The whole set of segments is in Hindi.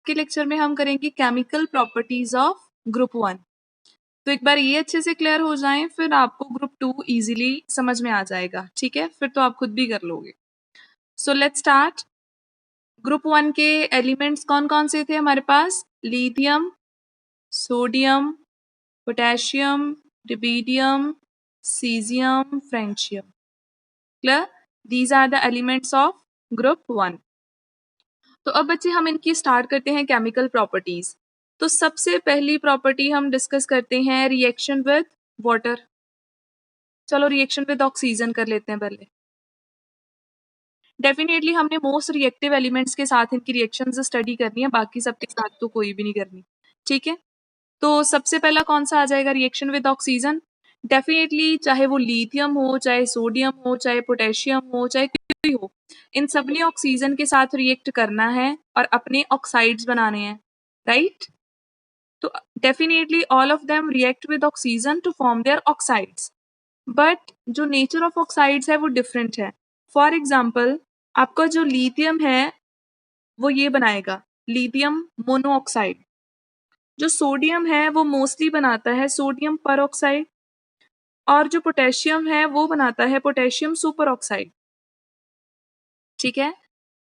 के लेक्चर में हम करेंगे केमिकल प्रॉपर्टीज ऑफ ग्रुप 1। तो एक बार ये अच्छे से क्लियर हो जाएं, फिर आपको ग्रुप 2 इजीली समझ में आ जाएगा। ठीक है, फिर तो आप खुद भी कर लोगे। So let's start. ग्रुप 1 के एलिमेंट्स कौन कौन से थे हमारे पास? Lithium, sodium, potassium, rubidium, caesium, francium. Clear? These are the elements of group 1। तो अब बच्चे हम इनकी स्टार्ट करते हैं केमिकल प्रॉपर्टीज। तो सबसे पहली प्रॉपर्टी हम डिस्कस करते हैं रिएक्शन विद वाटर। चलो रिएक्शन विद ऑक्सीजन कर लेते हैं पहले। डेफिनेटली हमने मोस्ट रिएक्टिव एलिमेंट्स के साथ इनकी रिएक्शंस स्टडी करनी है, बाकी सबके साथ तो कोई भी नहीं करनी। ठीक है, तो सबसे पहला कौन सा आ जाएगा रिएक्शन विद ऑक्सीजन? डेफिनेटली चाहे वो लिथियम हो, चाहे सोडियम हो, चाहे पोटेशियम हो, चाहे कोई हो, इन सब ने ऑक्सीजन के साथ रिएक्ट करना है और अपने ऑक्साइड्स बनाने हैं, राइट? तो definitely all of them react with oxygen to form their oxides, but जो नेचर ऑफ ऑक्साइड्स है वो डिफरेंट है। फॉर एग्जाम्पल आपका जो लिथियम है वो ये बनाएगा लिथियम मोनोऑक्साइड, जो सोडियम है वो मोस्टली बनाता है सोडियम परऑक्साइड, और जो पोटेशियम है वो बनाता है पोटेशियम सुपर ऑक्साइड। ठीक है,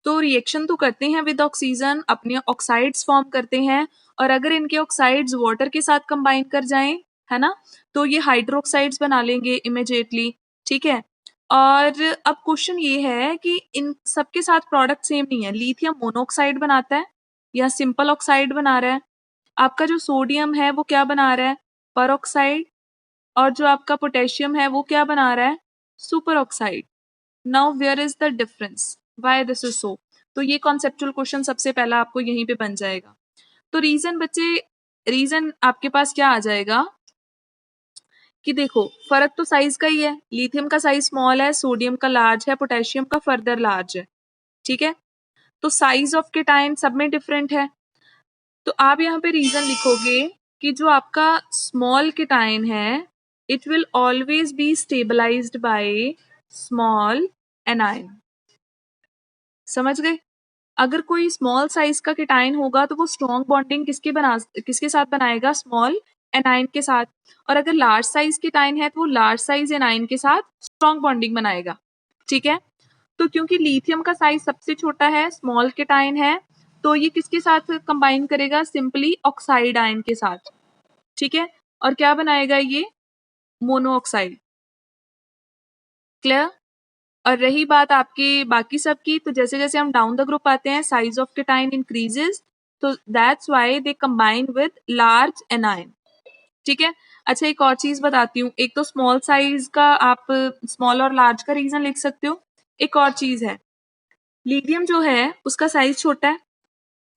तो रिएक्शन तो करते हैं विद ऑक्सीजन, अपने ऑक्साइड्स फॉर्म करते हैं, और अगर इनके ऑक्साइड्स वाटर के साथ कंबाइन कर जाएं, है ना, तो ये हाइड्रोक्साइड्स बना लेंगे इमिडिएटली। ठीक है, और अब क्वेश्चन ये है कि इन सबके साथ प्रोडक्ट सेम नहीं है। लिथियम मोनोऑक्साइड बनाता है या सिंपल ऑक्साइड बना रहा है, आपका जो सोडियम है वो क्या बना रहा है? परऑक्साइड, और जो आपका पोटेशियम है वो क्या बना रहा है? Super oxide. Now where is the difference, why this is so? तो ये कॉन्सेप्चुअल क्वेश्चन सबसे पहला आपको यहीं पे बन जाएगा। तो रीजन बच्चे, रीजन आपके पास क्या आ जाएगा कि देखो फर्क तो साइज का ही है, लिथियम का साइज स्मॉल है, सोडियम का लार्ज है, पोटेशियम का फर्दर लार्ज है। ठीक है, तो साइज ऑफ के टाइम सब में डिफरेंट है। तो आप यहाँ पे रीजन लिखोगे कि जो आपका स्मॉल केटाइन है it will always be stabilised by small anion. समझ गए? अगर कोई स्मॉल साइज का केटाइन होगा तो वो स्ट्रॉन्ग बॉन्डिंग किसके साथ बनाएगा? स्मॉल एनाइन के साथ। और अगर लार्ज साइज केटाइन है तो वो लार्ज साइज एनाइन के साथ स्ट्रॉन्ग बॉन्डिंग बनाएगा। ठीक है, तो क्योंकि लिथियम का साइज सबसे छोटा है, स्मॉल केटाइन है, तो ये किसके साथ कंबाइन करेगा? सिंपली ऑक्साइड आयन के साथ। ठीक है, और क्या बनाएगा ये? मोनोऑक्साइड। क्लियर? और रही बात आपकी बाकी सब की, तो जैसे जैसे हम डाउन द ग्रुप आते हैं साइज ऑफ केटाइन इंक्रीजेस, तो that's why they combine with large anion. ठीक है, अच्छा एक और चीज बताती हूँ। एक तो स्मॉल साइज का आप स्मॉल और लार्ज का रीजन लिख सकते हो, एक और चीज है लिथियम जो है उसका साइज छोटा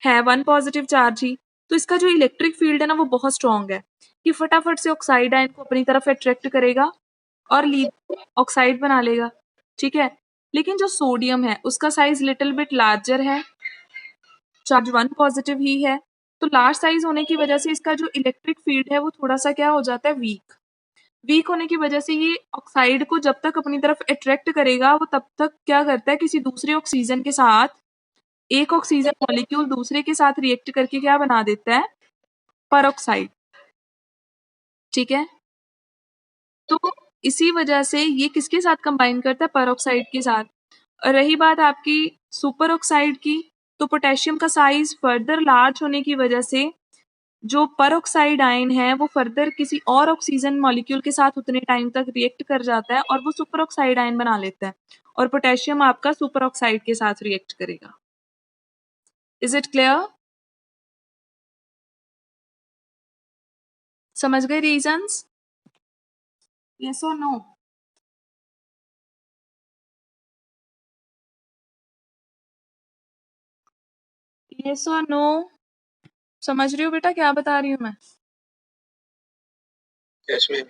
है 1 पॉजिटिव चार्ज ही, तो इसका जो इलेक्ट्रिक फील्ड है ना वो बहुत स्ट्रॉन्ग है, ये फटाफट से ऑक्साइड आयन को अपनी तरफ अट्रैक्ट करेगा और ऑक्साइड बना लेगा। ठीक है, लेकिन जो सोडियम है उसका साइज लिटिल बिट लार्जर है, चार्ज 1 पॉजिटिव ही है, तो लार्ज साइज होने की वजह से इसका जो इलेक्ट्रिक फील्ड है वो थोड़ा सा क्या हो जाता है? वीक। वीक होने की वजह से ये ऑक्साइड को जब तक अपनी तरफ अट्रैक्ट करेगा वो तब तक क्या करता है? किसी दूसरे ऑक्सीजन के साथ, एक ऑक्सीजन मॉलिक्यूल दूसरे के साथ रिएक्ट करके क्या बना देता है? परऑक्साइड। ठीक है, तो इसी वजह से ये किसके साथ कंबाइन करता है? परऑक्साइड के साथ। और रही बात आपकी सुपर ऑक्साइड की, तो पोटेशियम का साइज फर्दर लार्ज होने की वजह से जो परऑक्साइड आयन है वो फर्दर किसी और ऑक्सीजन मॉलिक्यूल के साथ उतने टाइम तक रिएक्ट कर जाता है और वो सुपर ऑक्साइड आयन बना लेता है, और पोटेशियम आपका सुपर ऑक्साइड के साथ रिएक्ट करेगा। Is it clear? समझ गए रीजंस? यस और नो? यस और नो? समझ रही हो बेटा क्या बता रही हूँ मैं? Yes ma'am.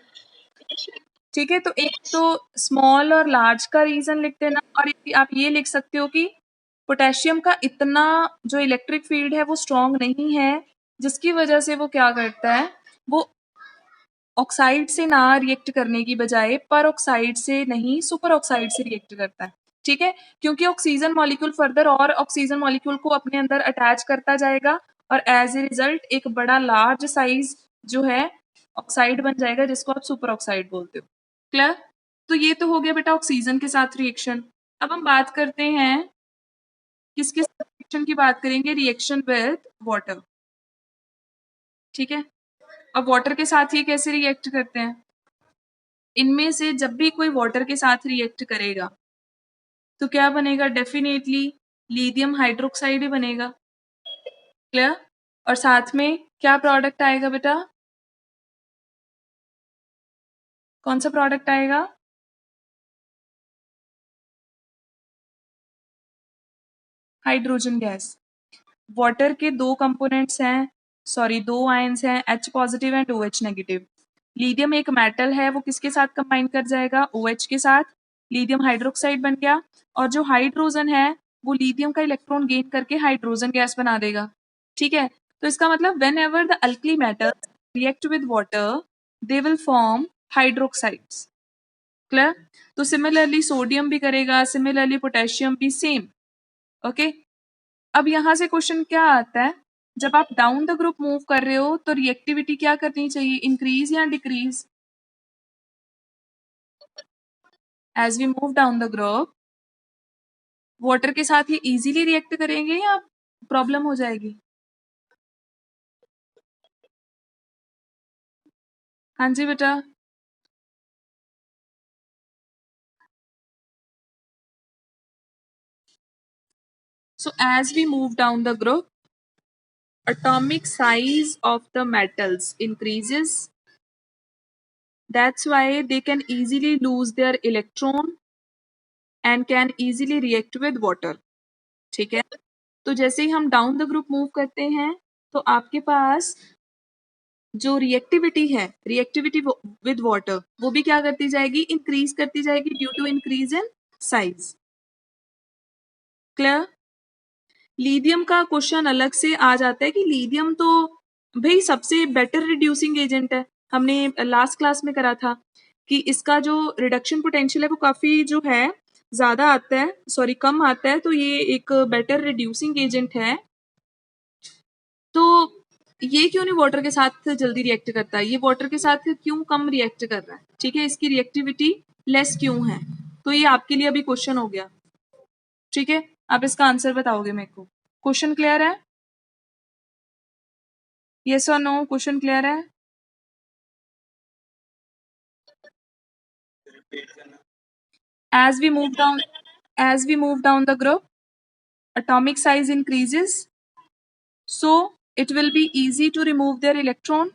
ठीक है, तो एक तो स्मॉल और लार्ज का रीजन लिख देना, और आप ये लिख सकते हो कि पोटेशियम का इतना जो इलेक्ट्रिक फील्ड है वो स्ट्रॉन्ग नहीं है, जिसकी वजह से वो क्या करता है? वो ऑक्साइड से ना रिएक्ट करने की बजाय पर ऑक्साइड से नहीं सुपर ऑक्साइड से रिएक्ट करता है। ठीक है, क्योंकि ऑक्सीजन मॉलिक्यूल फर्दर और ऑक्सीजन मॉलिक्यूल को अपने अंदर अटैच करता जाएगा और एज ए रिजल्ट एक बड़ा लार्ज साइज जो है ऑक्साइड बन जाएगा, जिसको आप सुपर ऑक्साइड बोलते हो। क्लियर? तो ये तो हो गया बेटा ऑक्सीजन के साथ रिएक्शन। अब हम बात करते हैं किसके साथ रिएक्शन की बात करेंगे, रिएक्शन विद वाटर। ठीक है, अब वाटर के साथ ये कैसे रिएक्ट करते हैं, इनमें से जब भी कोई वाटर के साथ रिएक्ट करेगा तो क्या बनेगा, डेफिनेटली लिथियम हाइड्रोक्साइड ही बनेगा। क्लियर? और साथ में क्या प्रोडक्ट आएगा बेटा, कौन सा प्रोडक्ट आएगा, हाइड्रोजन गैस। वाटर के दो कंपोनेंट्स हैं, सॉरी दो आयंस हैं, H positive and OH negative. Lithium एक मेटल है, वो किसके साथ कंबाइन कर जाएगा, OH के साथ, लिथियम हाइड्रोक्साइड बन गया। और जो हाइड्रोजन है वो लिथियम का इलेक्ट्रॉन गेन करके हाइड्रोजन गैस बना देगा। ठीक है, तो इसका मतलब when ever the alkali metals react with water they will form hydroxides. Clear? तो सिमिलरली सोडियम भी करेगा, सिमिलरली पोटेशियम भी सेम। ओके, अब यहां से क्वेश्चन क्या आता है, जब आप डाउन द ग्रुप मूव कर रहे हो तो रिएक्टिविटी क्या करनी चाहिए, इंक्रीज या decrease? As we move down the group water के साथ ये इजीली रिएक्ट करेंगे या प्रॉब्लम हो जाएगी? हाँ जी बेटा। So as we move down the group, atomic size of the metals increases. That's why they can easily lose their electron and can easily react with water. ठीक है, तो जैसे ही हम डाउन द ग्रुप मूव करते हैं तो आपके पास जो रिएक्टिविटी है, रिएक्टिविटी विद वाटर, वो भी क्या करती जाएगी, इंक्रीज करती जाएगी due to increase in size. Clear? Lithium का क्वेश्चन अलग से आ जाता है कि लिथियम तो भाई सबसे बेटर रिड्यूसिंग एजेंट है। हमने लास्ट क्लास में करा था कि इसका जो रिडक्शन पोटेंशियल है वो काफी जो है ज्यादा आता है, सॉरी कम आता है, तो ये एक बेटर रिड्यूसिंग एजेंट है। तो ये क्यों नहीं वाटर के साथ जल्दी रिएक्ट करता है, ये वाटर के साथ क्यों कम रिएक्ट कर रहा है? ठीक है, इसकी रिएक्टिविटी लेस क्यों है? तो ये आपके लिए अभी क्वेश्चन हो गया। ठीक है, आप इसका आंसर बताओगे मेरे को। क्वेश्चन क्लियर है? यस और नो, क्वेश्चन क्लियर है? as we move down as we move down the group, atomic size increases, so it will be easy to remove their electron।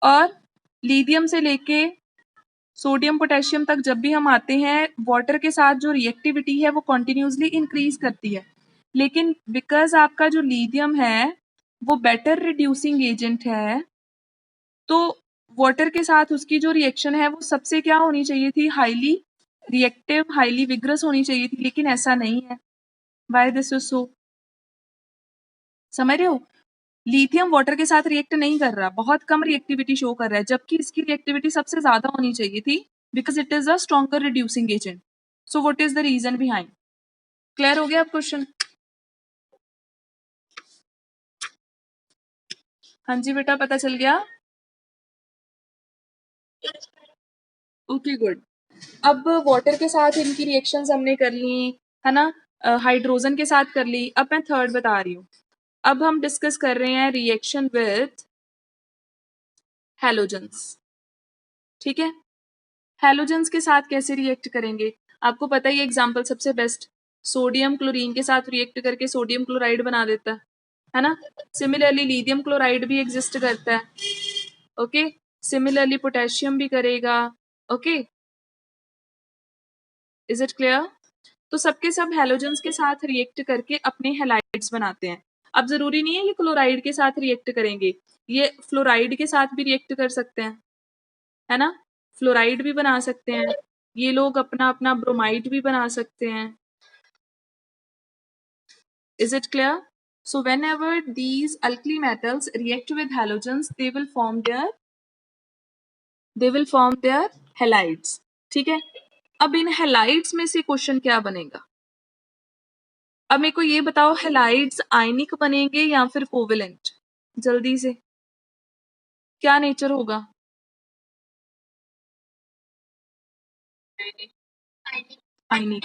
और लिथियम से लेके सोडियम पोटेशियम तक जब भी हम आते हैं, वाटर के साथ जो रिएक्टिविटी है वो कंटिन्यूसली इंक्रीज करती है, लेकिन बिकॉज आपका जो लिथियम है वो बेटर रिड्यूसिंग एजेंट है, तो वाटर के साथ उसकी जो रिएक्शन है वो सबसे क्या होनी चाहिए थी, हाईली रिएक्टिव, हाईली विग्रस होनी चाहिए थी, लेकिन ऐसा नहीं है। वाई दिस इज सो? समझ रहे हो? लिथियम वाटर के साथ रिएक्ट नहीं कर रहा, बहुत कम रिएक्टिविटी शो कर रहा है, जबकि इसकी रिएक्टिविटी सबसे ज्यादा होनी चाहिए थी, because it is a stronger reducing agent. So what is the reason behind? Clear हो गया अब क्वेश्चन? हाँ जी बेटा, पता चल गया? Okay good. अब वाटर के साथ इनकी रिएक्शंस हमने कर ली है ना, हाइड्रोजन के साथ कर ली। अब मैं थर्ड बता रही हूँ। अब हम डिस्कस कर रहे हैं रिएक्शन विथ हैलोजेंस। ठीक है, हैलोजेंस के साथ कैसे रिएक्ट करेंगे, आपको पता ही, एग्जांपल सबसे बेस्ट, सोडियम क्लोरीन के साथ रिएक्ट करके सोडियम क्लोराइड बना देता है ना। सिमिलरली लिथियम क्लोराइड भी एग्जिस्ट करता है। ओके, सिमिलरली पोटेशियम भी करेगा। Okay, is it clear? तो सबके सब हैलोजेंस के साथ रिएक्ट करके अपने हैलाइड्स बनाते हैं। अब जरूरी नहीं है ये क्लोराइड के साथ रिएक्ट करेंगे, ये फ्लोराइड के साथ भी रिएक्ट कर सकते हैं, है ना, फ्लोराइड भी बना सकते हैं, ये लोग अपना अपना ब्रोमाइड भी बना सकते हैं। Is it clear? So whenever these alkali metals react with halogens, they will form their halides। ठीक है, अब इन halides में से क्वेश्चन क्या बनेगा, अब मेरे को ये बताओ, halides आयनिक बनेंगे या फिर कोवेलेंट? जल्दी से, क्या नेचर होगा? आयनिक।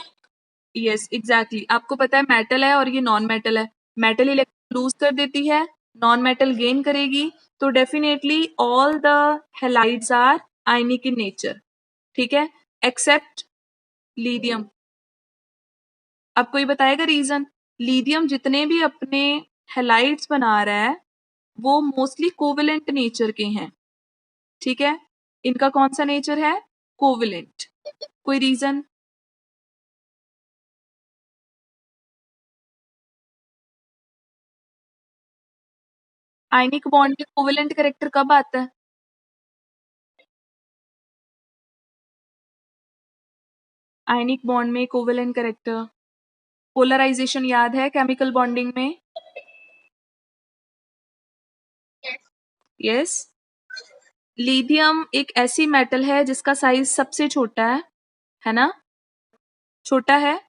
यस एग्जैक्टली, आपको पता है मेटल है और ये नॉन मेटल है, मेटल इलेक्ट्रॉन लूज कर देती है, नॉन मेटल गेन करेगी, तो definitely all the halides are ionic in nature, ठीक है, एक्सेप्ट लीडियम। अब कोई बताएगा रीजन? लीडियम जितने भी अपने हेलाइड्स बना रहा है वो मोस्टली कोवेलेंट नेचर के हैं, ठीक है, इनका कौन सा नेचर है? कोवेलेंट। कोई रीजन? आयनिक बॉन्ड में कोवेलेंट कैरेक्टर कब आता है? आयनिक बॉन्ड में कोवेलेंट कैरेक्टर, पोलराइजेशन याद है केमिकल बॉन्डिंग में? यस। लिथियम एक ऐसी मेटल है जिसका साइज सबसे छोटा है ना? छोटा है।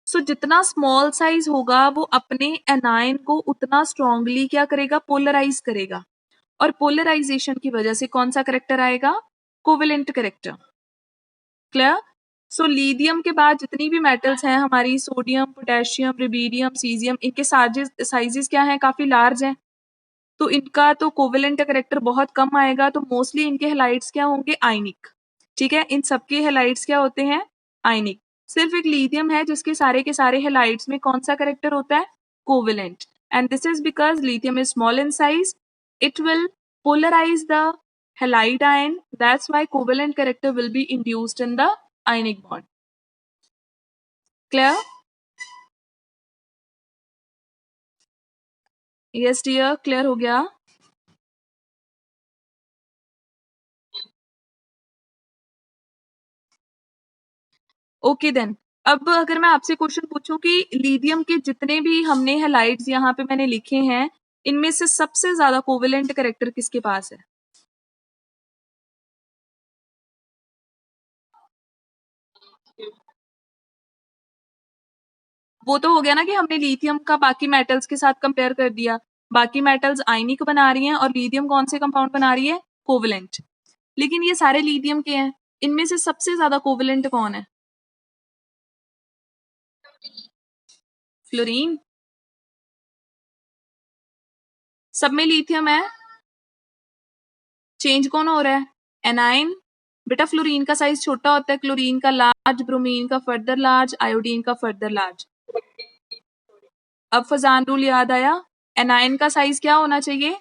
सो जितना स्मॉल साइज होगा वो अपने एनायन को उतना स्ट्रांगली क्या करेगा? पोलराइज करेगा, और पोलराइजेशन की वजह से कौन सा करेक्टर आएगा? Covalent character. Clear? So lithium के बाद जितनी भी मेटल्स हैं हमारी, सोडियम, पोटेशियम, रुबिडियम, सीजियम, इनके साइजेस क्या हैं? काफी लार्ज हैं, तो इनका तो कोवेलेंट करेक्टर बहुत कम आएगा, तो मोस्टली इनके हेलाइड्स क्या होंगे? आयनिक, ठीक है, इन सबके हेलाइड्स क्या होते हैं? आयनिक। सिर्फ एक लिथियम है जिसके सारे के सारे हेलाइड्स में कौन सा करेक्टर होता है? Covalent, and this is because lithium is small in size, it will polarize the halide ion, that's why covalent character will be induced in the ionic bond. Clear? Yes dear, clear हो गया? ओके देन, अब अगर मैं आपसे क्वेश्चन पूछूं कि लिथियम के जितने भी हमने हैलाइड्स यहाँ पे मैंने लिखे हैं, इनमें से सबसे ज्यादा कोवेलेंट कैरेक्टर किसके पास है? वो तो हो गया ना कि हमने लिथियम का बाकी मेटल्स के साथ कंपेयर कर दिया, बाकी मेटल्स आयनिक बना रही हैं और लिथियम कौन से कंपाउंड बना रही है? कोवेलेंट। लेकिन ये सारे लिथियम के हैं, इनमें से सबसे ज्यादा कोवेलेंट कौन है? फ्लोरीन। सब में लिथियम है, चेंज कौन हो रहा है? एनाइन। बेटा फ्लोरीन का साइज छोटा होता है, क्लोरीन का लार्ज, ब्रोमीन का फर्दर लार्ज, आयोडीन का फर्दर लार्ज। अब फजान रूल याद आया, एनाइन का साइज क्या होना चाहिए?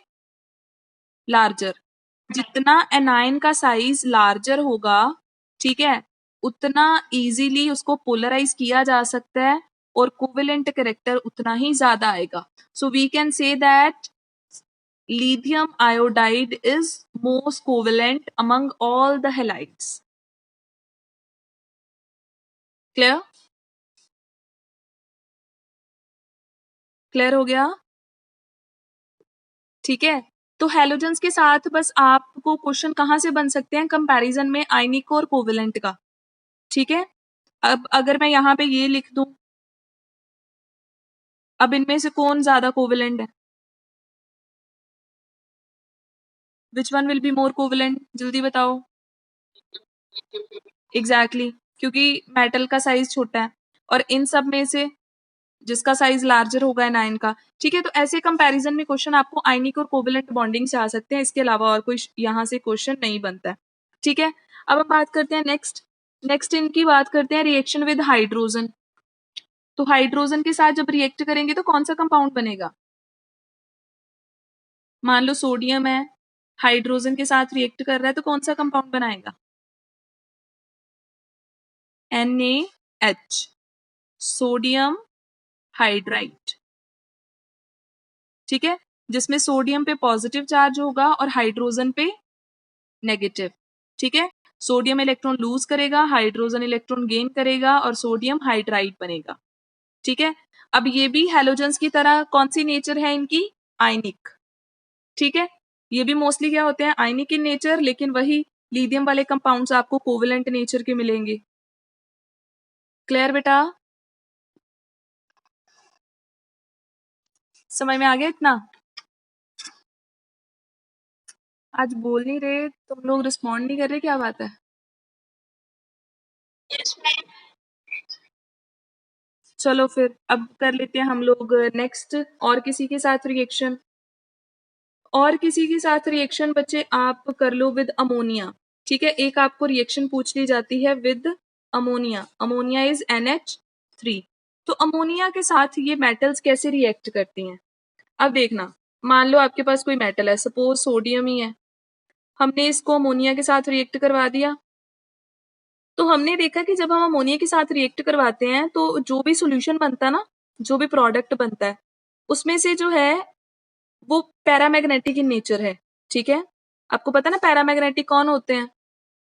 लार्जर। जितना एनाइन का साइज लार्जर होगा, ठीक है, उतना इजीली उसको पोलराइज किया जा सकता है और कोवेलेंट कैरेक्टर उतना ही ज्यादा आएगा। So we can say that lithium iodide is most covalent among all the halides. Clear? Clear हो गया? ठीक है, तो हैलोजेंस के साथ बस आपको क्वेश्चन कहाँ से बन सकते हैं? कंपैरिजन में आयनिक और कोवेलेंट का, ठीक है। अब अगर मैं यहाँ पे ये लिख दूं, अब इनमें से कौन ज्यादा कोवेलेंट है? Which one will be more covalent? जल्दी बताओ। एग्जैक्टली exactly, क्योंकि मेटल का साइज छोटा है और इन सब में से जिसका साइज लार्जर होगा एनायन का, ठीक है, तो ऐसे कंपैरिजन में क्वेश्चन आपको आयनिक और कोवेलेंट बॉन्डिंग से आ सकते हैं, इसके अलावा और कोई यहाँ से क्वेश्चन नहीं बनता है, ठीक है। अब हम बात करते हैं नेक्स्ट, इनकी बात करते हैं रिएक्शन विद हाइड्रोजन। तो हाइड्रोजन के साथ जब रिएक्ट करेंगे तो कौन सा कंपाउंड बनेगा? मान लो सोडियम है, हाइड्रोजन के साथ रिएक्ट कर रहा है, तो कौन सा कंपाउंड बनाएगा? NaH, सोडियम हाइड्राइड, ठीक है, जिसमें सोडियम पे पॉजिटिव चार्ज होगा और हाइड्रोजन पे नेगेटिव, ठीक है। सोडियम इलेक्ट्रॉन लूज करेगा, हाइड्रोजन इलेक्ट्रॉन गेन करेगा और सोडियम हाइड्राइड बनेगा, ठीक है। अब ये भी हैलोजेंस की तरह कौन सी नेचर है इनकी? आयनिक, ठीक है। ये भी मोस्टली क्या होते हैं? आयनिक इन नेचर, लेकिन वही लिथियम वाले कंपाउंड्स आपको कोवेलेंट नेचर के मिलेंगे। क्लियर बेटा? समझ में आ गया इतना? आज बोल नहीं रहे, तुम लोग रिस्पॉन्ड नहीं कर रहे, क्या बात है? चलो फिर अब कर लेते हैं हम लोग नेक्स्ट। और किसी के साथ रिएक्शन? और किसी के साथ रिएक्शन बच्चे आप कर लो विद अमोनिया। ठीक है, एक आपको रिएक्शन पूछ ली जाती है with ammonia. Ammonia is NH3। तो अमोनिया के साथ ये मेटल्स कैसे रिएक्ट करती हैं? अब देखना, मान लो आपके पास कोई मेटल है, सपोज सोडियम ही है, हमने इसको अमोनिया के साथ रिएक्ट करवा दिया। तो हमने देखा कि जब हम अमोनिया के साथ रिएक्ट करवाते हैं तो जो भी सॉल्यूशन बनता है ना, जो भी प्रोडक्ट बनता है, उसमें से जो है वो पैरामैग्नेटिक इन नेचर है। ठीक है, आपको पता है ना पैरामैग्नेटिक कौन होते हैं?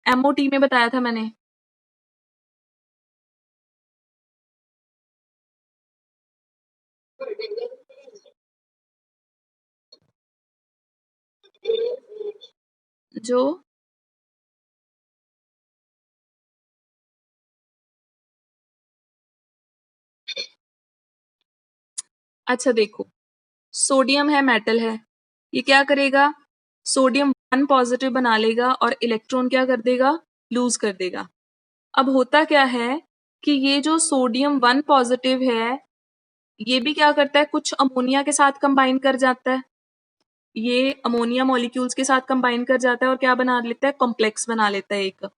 MOT में बताया था मैंने। जो अच्छा देखो, सोडियम है, मेटल है, ये क्या करेगा? सोडियम 1 पॉजिटिव बना लेगा और इलेक्ट्रॉन क्या कर देगा? लूज कर देगा। अब होता क्या है कि ये जो सोडियम 1 पॉजिटिव है, ये भी क्या करता है, कुछ अमोनिया के साथ कंबाइन कर जाता है। ये अमोनिया मॉलिक्यूल्स के साथ कंबाइन कर जाता है और क्या बना लेता है? कॉम्प्लेक्स बना लेता है एक।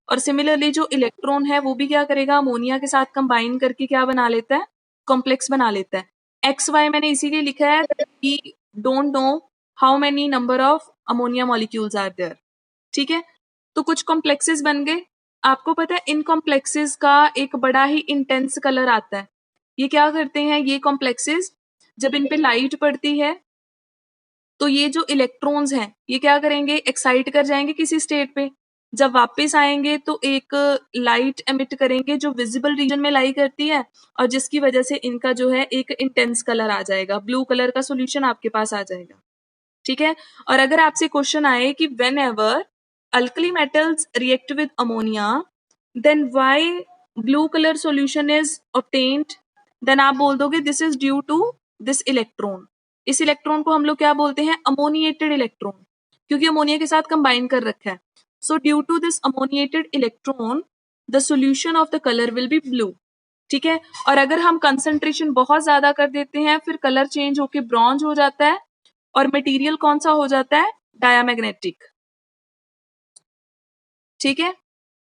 और सिमिलरली जो इलेक्ट्रॉन है वो भी क्या करेगा? अमोनिया के साथ कंबाइन करके क्या बना लेता है? कॉम्प्लेक्स बना लेता है। XY मैंने इसीलिए लिखा है कि don't know how many number of ammonia molecules are there. ठीक है, तो कुछ कॉम्प्लेक्सेस बन गए। आपको पता है इन कॉम्प्लेक्सेस का एक बड़ा ही इंटेंस कलर आता है। ये क्या करते हैं ये कॉम्प्लेक्सेस? जब इन पे लाइट पड़ती है तो ये जो इलेक्ट्रॉन्स हैं ये क्या करेंगे? एक्साइट कर जाएंगे किसी स्टेट पे। जब वापस आएंगे तो एक लाइट एमिट करेंगे जो विजिबल रीजन में लाई करती है, और जिसकी वजह से इनका जो है एक इंटेंस कलर आ जाएगा, ब्लू कलर का सॉल्यूशन आपके पास आ जाएगा। ठीक है, और अगर आपसे क्वेश्चन आए कि whenever alkali metals react with ammonia then why blue colour solution is obtained, then आप बोल दोगे this is due to this electron. इस इलेक्ट्रॉन को हम लोग क्या बोलते हैं? अमोनिएटेड इलेक्ट्रॉन, क्योंकि अमोनिया के साथ कंबाइन कर रखा है। So due to this ammoniated electron the solution of the colour will be blue. ठीक है, और अगर हम कंसंट्रेशन बहुत ज्यादा कर देते हैं फिर कलर चेंज होके ब्रॉन्ज हो जाता है और मटेरियल कौन सा हो जाता है? डायामैग्नेटिक। ठीक है,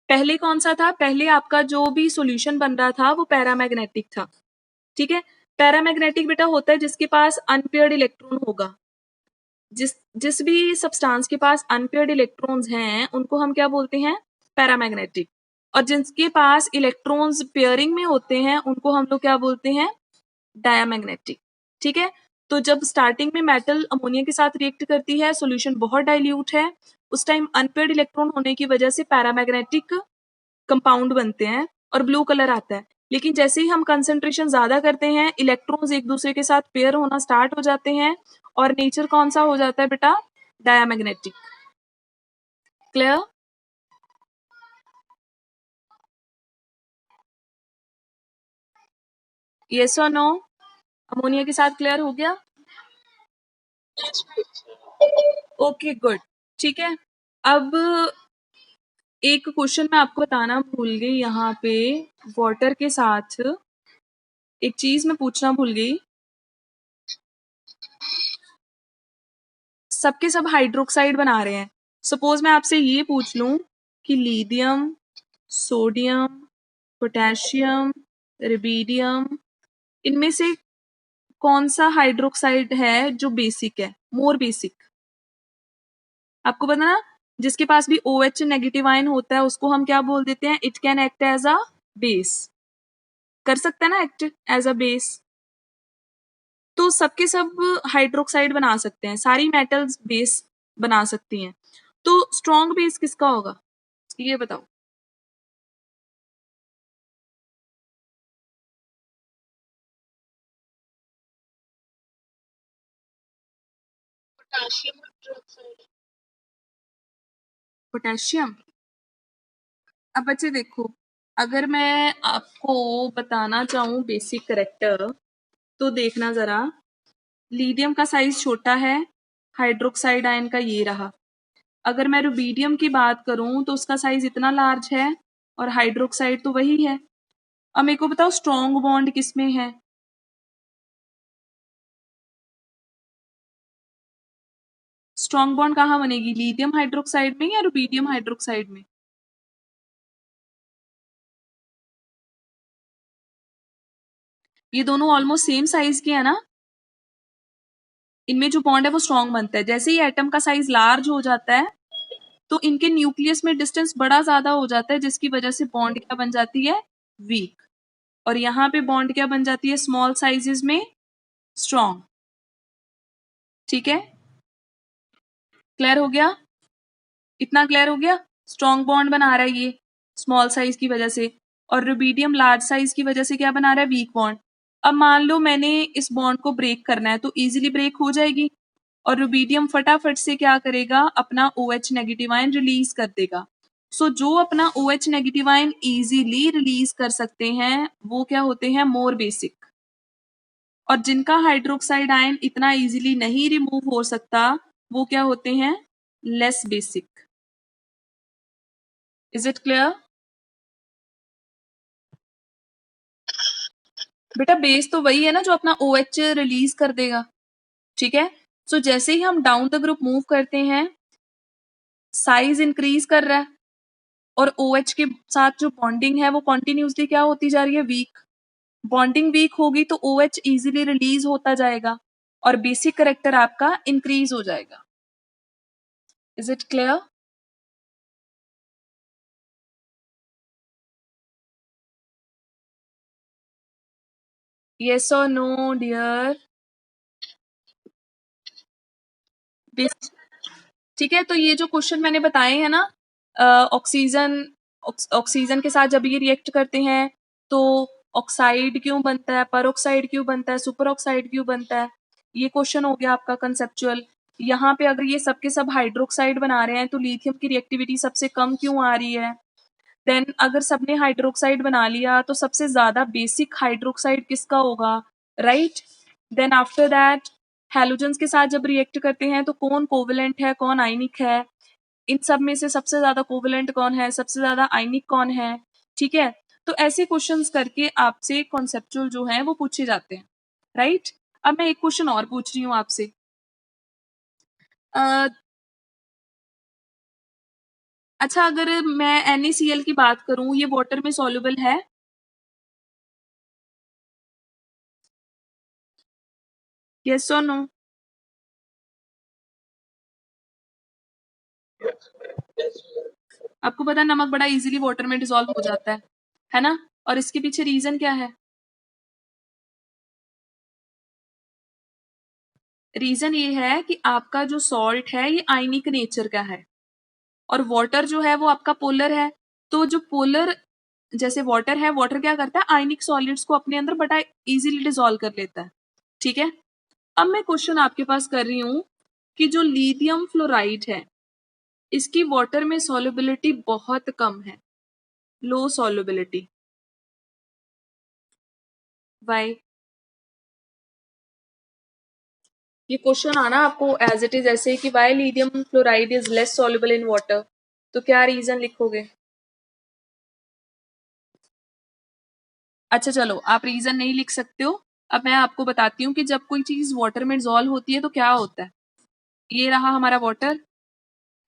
पहले कौन सा था? पहले आपका जो भी सॉल्यूशन बन रहा था वो पैरामैग्नेटिक था। ठीक है, पैरामैग्नेटिक बेटा होता है जिसके पास अनपेयर्ड इलेक्ट्रॉन होगा। जिस जिस भी सब्सटेंस के पास अनपेयर्ड इलेक्ट्रॉन्स हैं उनको हम क्या बोलते हैं? पैरामैग्नेटिक। और जिसके पास इलेक्ट्रॉन्स पेयरिंग में होते हैं उनको हम लोग क्या बोलते हैं? डायामैग्नेटिक। ठीक है, तो जब स्टार्टिंग में मेटल अमोनिया के साथ रिएक्ट करती है, सॉल्यूशन बहुत डाइल्यूट है, उस टाइम अनपेयर्ड इलेक्ट्रॉन होने की वजह से पैरामैग्नेटिक कंपाउंड बनते हैं और ब्लू कलर आता है। लेकिन जैसे ही हम कंसंट्रेशन ज्यादा करते हैं इलेक्ट्रॉन्स एक दूसरे के साथ पेयर होना स्टार्ट हो जाते हैं और नेचर कौन सा हो जाता है बेटा? डायामैग्नेटिक। क्लियर? यस और नो? अमोनिया के साथ क्लियर हो गया? Okay good. ठीक है, अब एक क्वेश्चन मैं आपको बताना भूल गई यहाँ पे, वाटर के साथ एक चीज मैं पूछना भूल गई। सबके सब हाइड्रोक्साइड बना रहे हैं। सपोज मैं आपसे ये पूछ लूं कि लिथियम, सोडियम, पोटेशियम, रुबिडियम, इनमें से कौन सा हाइड्रोक्साइड है जो बेसिक है, मोर बेसिक? आपको पता ना, जिसके पास भी OH नेगेटिव आयन होता है उसको हम क्या बोल देते हैं? It can act as a base. कर सकता है ना एक्ट एज अ बेस। तो सबके सब हाइड्रोक्साइड बना सकते हैं, सारी मेटल्स बेस बना सकती हैं। तो स्ट्रॉन्ग बेस किसका होगा ये बताओ? पोटेशियम। अब बच्चे देखो, अगर मैं आपको बताना चाहूँ बेसिक करेक्टर तो देखना जरा, लीडियम का साइज छोटा है, हाइड्रोक्साइड आयन का ये रहा। अगर मैं रुबीडियम की बात करूं तो उसका साइज इतना लार्ज है और हाइड्रोक्साइड तो वही है। अब मेरे को बताओ स्ट्रॉन्ग बॉन्ड किसमें है? स्ट्रॉन्ग बॉन्ड कहाँ बनेगी, लिथियम हाइड्रोक्साइड में या रुबीडियम हाइड्रोक्साइड में? ये दोनों ऑलमोस्ट सेम साइज के है ना, इनमें जो बॉन्ड है वो स्ट्रॉन्ग बनता है। जैसे ही एटम का साइज लार्ज हो जाता है तो इनके न्यूक्लियस में डिस्टेंस बड़ा ज्यादा हो जाता है, जिसकी वजह से बॉन्ड क्या बन जाती है, वीक। और यहाँ पे बॉन्ड क्या बन जाती है, स्मॉल साइजेस में स्ट्रॉन्ग। ठीक है, क्लियर हो गया? इतना क्लियर हो गया? स्ट्रॉन्ग बॉन्ड बना रहा है ये स्मॉल साइज की वजह से, और रुबीडियम लार्ज साइज की वजह से क्या बना रहा है, वीक बॉन्ड। अब मान लो मैंने इस बॉन्ड को ब्रेक करना है तो इजीली ब्रेक हो जाएगी, और रुबीडियम फटाफट से क्या करेगा, अपना OH नेगेटिव आयन रिलीज कर देगा। सो जो अपना OH negative ion easily release कर सकते हैं वो क्या होते हैं, मोर बेसिक। और जिनका हाइड्रोक्साइड आयन इतना इजीली नहीं रिमूव हो सकता वो क्या होते हैं, less basic. Is it clear? बेटा बेस तो वही है ना जो अपना OH रिलीज कर देगा। ठीक है, सो जैसे ही हम डाउन द ग्रुप मूव करते हैं साइज इंक्रीज कर रहा है, और OH के साथ जो बॉन्डिंग है वो कॉन्टिन्यूसली क्या होती जा रही है, वीक। बॉन्डिंग वीक होगी तो OH इजीली रिलीज होता जाएगा और बेसिक करेक्टर आपका इंक्रीज हो जाएगा। Is it clear? यस और नो डियर? ठीक है, तो ये जो क्वेश्चन मैंने बताए हैं ना, ऑक्सीजन ऑक्सीजन के साथ जब ये रिएक्ट करते हैं तो ऑक्साइड क्यों बनता है, परऑक्साइड क्यों बनता है, सुपर ऑक्साइड क्यों बनता है, ये क्वेश्चन हो गया आपका कंसेप्चुअल। यहाँ पे अगर ये सब के सब हाइड्रोक्साइड बना रहे हैं तो लिथियम की रिएक्टिविटी सबसे कम क्यों आ रही है। देन अगर सबने हाइड्रोक्साइड बना लिया तो सबसे ज्यादा बेसिक हाइड्रोक्साइड किसका होगा, right. Then after that halogens के साथ जब रिएक्ट करते हैं तो कौन कोवेलेंट है कौन आयनिक है, इन सब में से सबसे ज्यादा कोवेलेंट कौन है, सबसे ज्यादा आयनिक कौन है। ठीक है, तो ऐसे क्वेश्चंस करके आपसे कॉन्सेप्चुअल जो है वो पूछे जाते हैं, राइट। अब मैं एक क्वेश्चन और पूछ रही हूँ आपसे। अ, अच्छा, अगर मैं NaCl की बात करूं, ये वाटर में सॉल्युबल है? यस और नो? आपको पता है नमक बड़ा इजीली वाटर में डिसॉल्व हो जाता है ना। और इसके पीछे रीजन क्या है, रीजन ये है कि आपका जो सॉल्ट है ये आयनिक नेचर का है और वाटर जो है वो आपका पोलर है। तो जो पोलर जैसे वाटर है, वाटर क्या करता है, आयनिक सॉलिड्स को अपने अंदर बड़ा इजीली डिसॉल्व कर लेता है। ठीक है, अब मैं क्वेश्चन आपके पास कर रही हूं कि जो लिथियम फ्लोराइड है इसकी वाटर में सॉल्युबिलिटी बहुत कम है, लो सॉल्युबिलिटी, वाई? ये क्वेश्चन आना आपको एज इट इज ऐसे कि why lithium chloride is less soluble in water, तो क्या रीजन लिखोगे? अच्छा चलो, आप रीजन नहीं लिख सकते हो। अब मैं आपको बताती हूँ कि जब कोई चीज वाटर में डिसॉल्व होती है तो क्या होता है। ये रहा हमारा वाटर,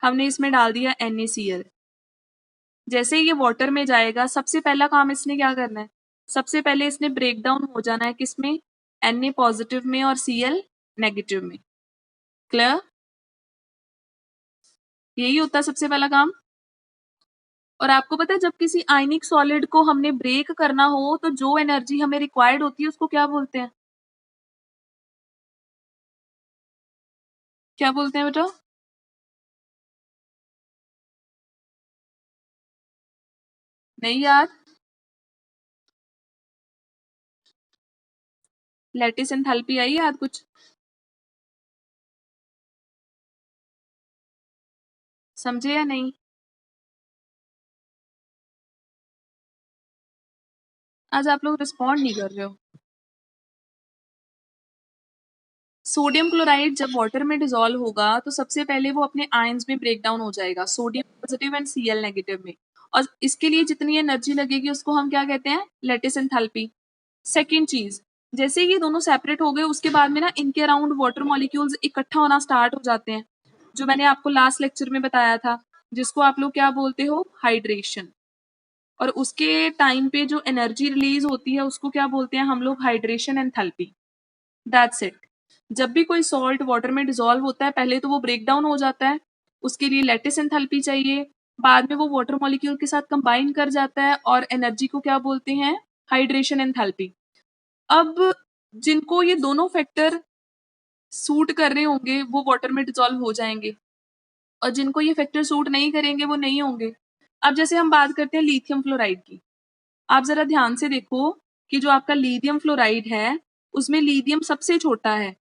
हमने इसमें डाल दिया NaCl। जैसे ही ये वाटर में जाएगा सबसे पहला काम इसने क्या करना है, सबसे पहले इसने ब्रेक डाउन हो जाना है किसमें, Na पॉजिटिव में और Cl नेगेटिव में। क्लियर? यही होता है सबसे पहला काम। और आपको पता है जब किसी आयनिक सॉलिड को हमने ब्रेक करना हो तो जो एनर्जी हमें रिक्वायर्ड होती है उसको क्या बोलते हैं, क्या बोलते हैं बेटा? नहीं यार, लैटिस एंथैल्पी आई याद कुछ, समझे या नहीं? आज आप लोग रिस्पॉन्ड नहीं कर रहे हो। सोडियम क्लोराइड जब वाटर में डिसॉल्व होगा तो सबसे पहले वो अपने आयंस में ब्रेक डाउन हो जाएगा, sodium positive and Cl negative में, और इसके लिए जितनी एनर्जी लगेगी उसको हम क्या कहते हैं, लैटिस एंथैल्पी। सेकेंड चीज, जैसे ये दोनों सेपरेट हो गए उसके बाद में ना इनके अराउंड वाटर मॉलिक्यूल्स इकट्ठा होना स्टार्ट हो जाते हैं, जो मैंने आपको लास्ट लेक्चर में बताया था, जिसको आप लोग क्या बोलते हो, हाइड्रेशन। और उसके टाइम पे जो एनर्जी रिलीज होती है उसको क्या बोलते हैं हम लोग, हाइड्रेशन एंथैल्पी। That's it. जब भी कोई सॉल्ट वाटर में डिसॉल्व होता है पहले तो वो ब्रेक डाउन हो जाता है, उसके लिए लैटिस एंथैल्पी चाहिए, बाद में वो वाटर मॉलिक्यूल के साथ कंबाइन कर जाता है और एनर्जी को क्या बोलते हैं, हाइड्रेशन एंथैल्पी। अब जिनको ये दोनों फैक्टर सूट कर रहे होंगे वो वाटर में डिसॉल्व हो जाएंगे, और जिनको ये फैक्टर सूट नहीं करेंगे वो नहीं होंगे। अब जैसे हम बात करते हैं लिथियम फ्लोराइड की, आप जरा ध्यान से देखो कि जो आपका लिथियम फ्लोराइड है उसमें लिथियम सबसे छोटा है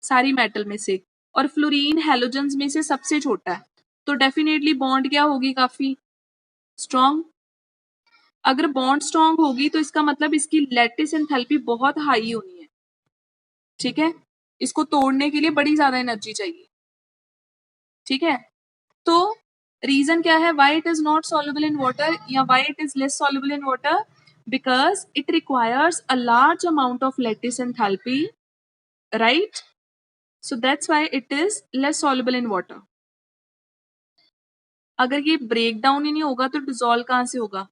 सारी मेटल में से, और फ्लोरीन हैलोजेंस में से सबसे छोटा है, तो डेफिनेटली बॉन्ड क्या होगी, काफी स्ट्रॉन्ग। अगर बॉन्ड स्ट्रॉन्ग होगी तो इसका मतलब इसकी लैटिस एंथैल्पी बहुत हाई होनी है, ठीक है, इसको तोड़ने के लिए बड़ी ज्यादा एनर्जी चाहिए, ठीक है। तो रीजन क्या है, why it is not soluble in water या why it is less soluble in water, because it requires a large amount of lattice enthalpy, right, so that's why it is less soluble in water। अगर ये ब्रेक डाउन ही नहीं होगा तो डिसॉल्व कहां से होगा,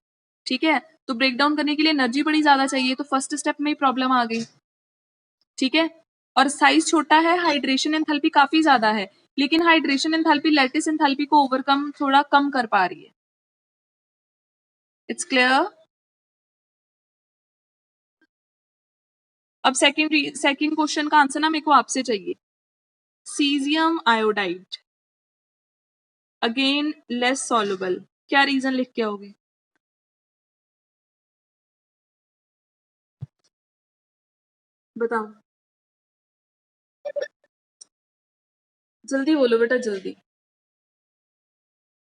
ठीक है, तो ब्रेक डाउन करने के लिए एनर्जी बड़ी ज्यादा चाहिए, तो फर्स्ट स्टेप में ही प्रॉब्लम आ गई, ठीक है। और साइज छोटा है, हाइड्रेशन एंथैल्पी काफी ज्यादा है, लेकिन हाइड्रेशन एंथैल्पी लैटिस एंथैल्पी को ओवरकम थोड़ा कम कर पा रही है। It's clear. अब सेकंड क्वेश्चन का आंसर ना मेरे को आपसे चाहिए, caesium iodide again less soluble, क्या रीजन लिख के आओगे, बताओ जल्दी बोलो बेटा जल्दी।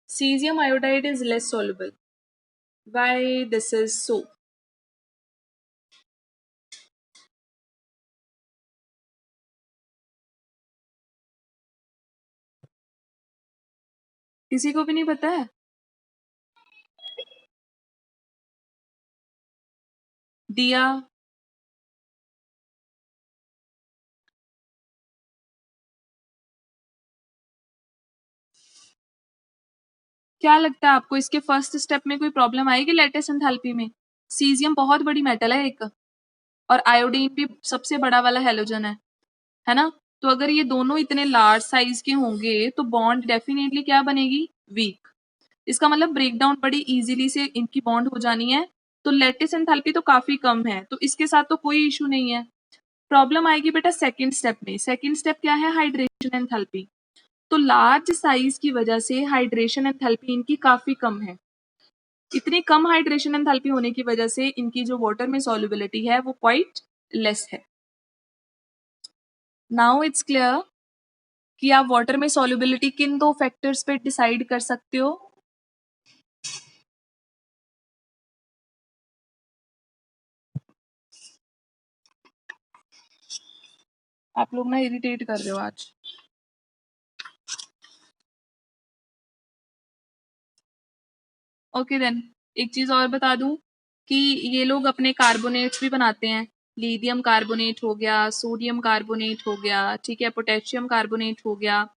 Cesium iodide is less soluble. Why this is so? किसी को भी नहीं पता है? दिया, क्या लगता है आपको इसके फर्स्ट स्टेप में कोई प्रॉब्लम आएगी लैटिस एंथैल्पी में? सीजियम बहुत बड़ी मेटल है एक, और आयोडीन भी सबसे बड़ा वाला हैलोजन है ना? तो अगर ये दोनों इतने लार्ज साइज के होंगे तो बॉन्ड डेफिनेटली क्या बनेगी, वीक। इसका मतलब ब्रेकडाउन बड़ी इजीली से इनकी बॉन्ड हो जानी है, तो लैटिस एंथैल्पी तो काफी कम है, तो इसके साथ तो कोई इशू नहीं है। प्रॉब्लम आएगी बेटा सेकंड स्टेप में। सेकंड स्टेप क्या है, हाइड्रेशन एंथैल्पी। तो लार्ज साइज की वजह से हाइड्रेशन एंथैल्पी इनकी काफी कम है। इतनी कम हाइड्रेशन एंथैल्पी होने की वजह से इनकी जो वाटर में सॉल्युबिलिटी है वो क्वाइट लेस है। नाउ इट्स क्लियर कि आप वाटर में सॉल्युबिलिटी किन दो फैक्टर्स पे डिसाइड कर सकते हो। आप लोग ना इरिटेट कर रहे हो आज। ओके देन, एक चीज और बता दूं कि ये लोग अपने कार्बोनेट्स भी बनाते हैं, लिथियम कार्बोनेट हो गया, सोडियम कार्बोनेट हो गया, ठीक है, पोटेशियम कार्बोनेट हो गया,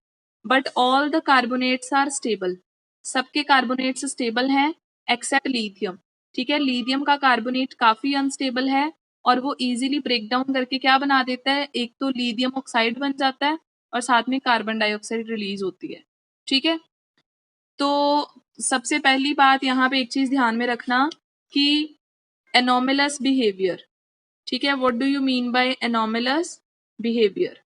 but all the carbonates are stable. सबके कार्बोनेट्स स्टेबल हैं एक्सेप्ट लिथियम, ठीक है। लिथियम का कार्बोनेट काफी अनस्टेबल है और वो इजीली ब्रेक डाउन करके क्या बना देता है, एक तो लिथियम ऑक्साइड बन जाता है और साथ में कार्बन डाइऑक्साइड रिलीज होती है, ठीक है। तो सबसे पहली बात यहाँ पे एक चीज ध्यान में रखना कि एनोमलस बिहेवियर, ठीक है, what do you mean by anomalous behaviour?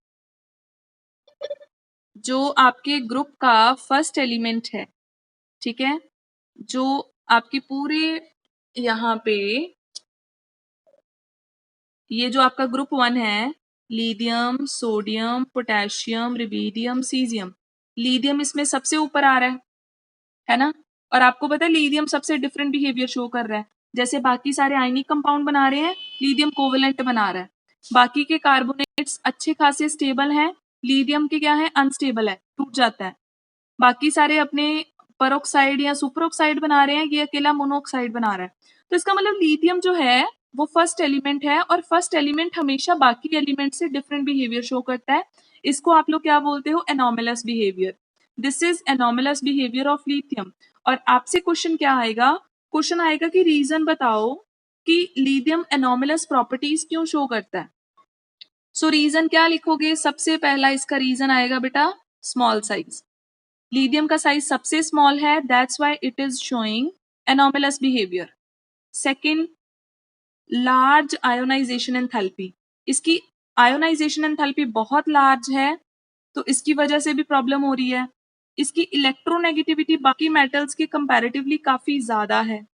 जो आपके ग्रुप का फर्स्ट एलिमेंट है, ठीक है, जो आपके पूरे यहाँ पे ये जो आपका ग्रुप 1 है, lithium, sodium, potassium, rubidium, caesium, lithium इसमें सबसे ऊपर आ रहा है ना? और आपको पता है लिथियम सबसे डिफरेंट बिहेवियर शो कर रहा है। जैसे बाकी सारे आयनिक कंपाउंड बना रहे हैं, लिथियम कोवेलेंट बना रहा है। बाकी के कार्बोनेट्स अच्छे खासे स्टेबल हैं, लिथियम के क्या है, अनस्टेबल है, टूट जाता है। बाकी सारे अपने परऑक्साइड या सुपर ऑक्साइड बना रहे हैं, ये अकेला मोनोऑक्साइड बना रहा है। तो इसका मतलब लिथियम जो है वो फर्स्ट एलिमेंट है, और फर्स्ट एलिमेंट हमेशा बाकी एलिमेंट से डिफरेंट बिहेवियर शो करता है। इसको आप लोग क्या बोलते हो, anomalous behaviour. This is anomalous behaviour of lithium. और आपसे क्वेश्चन क्या आएगा, क्वेश्चन आएगा कि रीजन बताओ कि लिथियम एनोमलस प्रॉपर्टीज क्यों शो करता है। सो रीजन क्या लिखोगे, सबसे पहला इसका रीजन आएगा बेटा स्मॉल साइज। लिथियम का साइज सबसे स्मॉल है, that's why it is showing anomalous behaviour. Second, large ionisation enthalpy. इसकी आयोनाइजेशन एंथैल्पी बहुत लार्ज है, तो इसकी वजह से भी प्रॉब्लम हो रही है। इसकी इलेक्ट्रोनेगेटिविटी बाकी मेटल्स के कंपैरेटिवली काफी ज्यादा है,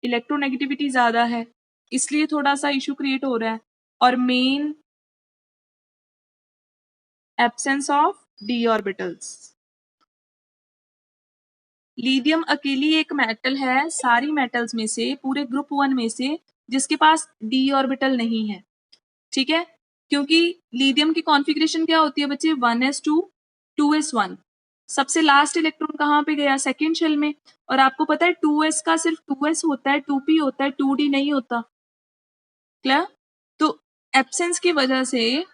इलेक्ट्रोनेगेटिविटी ज्यादा है, इसलिए थोड़ा सा इशू क्रिएट हो रहा है। और main absence of D orbitals. Lithium अकेली एक मेटल है सारी मेटल्स में से, पूरे ग्रुप 1 में से, जिसके पास डी ऑर्बिटल नहीं है। ठीक है, क्योंकि लिथियम की कॉन्फ़िगरेशन क्या होती है बच्चे, 1s2 2s1। सबसे लास्ट इलेक्ट्रॉन कहाँ पे गया, सेकेंड शेल में। और आपको पता है 2s का सिर्फ 2s होता है, 2p होता है, 2d नहीं होता। क्लियर? तो एब्सेंस की वजह से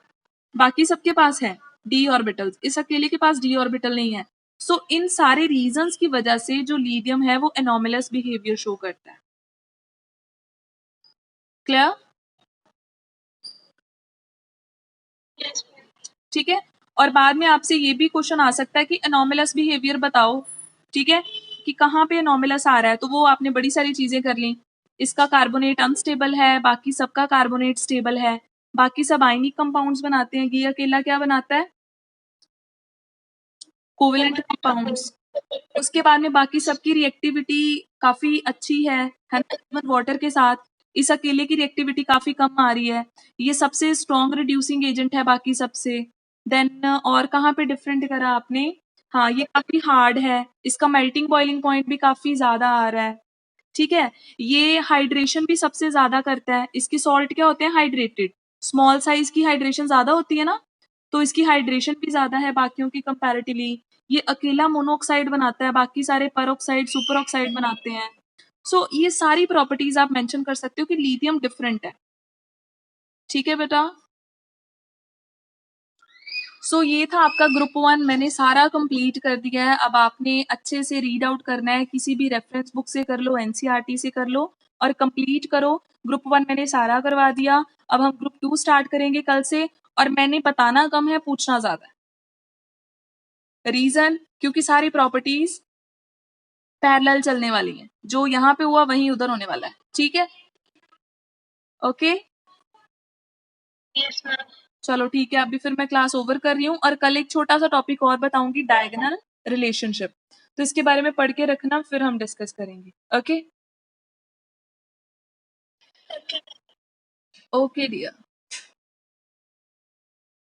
बाकी सबके पास है डी ऑर्बिटल्स, इस अकेले के पास डी ऑर्बिटल नहीं है। सो इन सारे रीजंस की वजह से जो लिथियम है वो एनोमलस बिहेवियर शो करता है। क्लियर? ठीक है, और बाद में आपसे ये भी क्वेश्चन आ सकता है कि एनोमलस बिहेवियर बताओ। ठीक है, कि कहाँ पे एनोमलस आ रहा है, तो वो आपने बड़ी सारी चीजें कर ली। इसका कार्बोनेट अनस्टेबल है, बाकी सबका कार्बोनेट स्टेबल है, बाकी सब आयनिक कंपाउंड्स बनाते हैं, ये अकेला क्या बनाता है, कोवेलेंट कंपाउंड्स। उसके बाद में बाकी सबकी रिएक्टिविटी काफी अच्छी है ना, इवन वाटर के साथ। इस अकेले की रिएक्टिविटी काफी कम आ रही है, ये सबसे स्ट्रॉन्ग रिड्यूसिंग एजेंट है बाकी सबसे। देन और कहाँ पे डिफरेंट करा आपने, हाँ ये काफी हार्ड है, इसका मेल्टिंग बॉइलिंग पॉइंट भी काफी ज्यादा आ रहा है। ठीक है, ये हाइड्रेशन भी सबसे ज्यादा करता है, इसकी सॉल्ट क्या होते हैं, हाइड्रेटेड। स्मॉल साइज की हाइड्रेशन ज्यादा होती है ना, तो इसकी हाइड्रेशन भी ज्यादा है बाकियों की कंपैरेटिवली। ये अकेला मोनोऑक्साइड बनाता है, बाकी सारे परऑक्साइड सुपर ऑक्साइड बनाते हैं। सो ये सारी प्रॉपर्टीज आप मेंशन कर सकते हो कि लिथियम डिफरेंट है। ठीक है बेटा, सो ये था आपका ग्रुप 1, मैंने सारा कंप्लीट कर दिया है। अब आपने अच्छे से रीड आउट करना है, किसी भी रेफरेंस बुक से कर लो, एनसीईआरटी से कर लो और कंप्लीट करो। ग्रुप 1 मैंने सारा करवा दिया, अब हम ग्रुप 2 स्टार्ट करेंगे कल से। और मैंने बताना कम है, पूछना ज्यादा है। रीजन, क्योंकि सारी प्रॉपर्टीज पैरेलल चलने वाली हैं, जो यहाँ पे हुआ वहीं उधर होने वाला है। ठीक है, ओके, चलो ठीक है, अभी फिर मैं क्लास ओवर कर रही हूँ और कल एक छोटा सा टॉपिक और बताऊंगी, डायगोनल रिलेशनशिप। तो इसके बारे में पढ़ के रखना, फिर हम डिस्कस करेंगे। Okay, okay dear.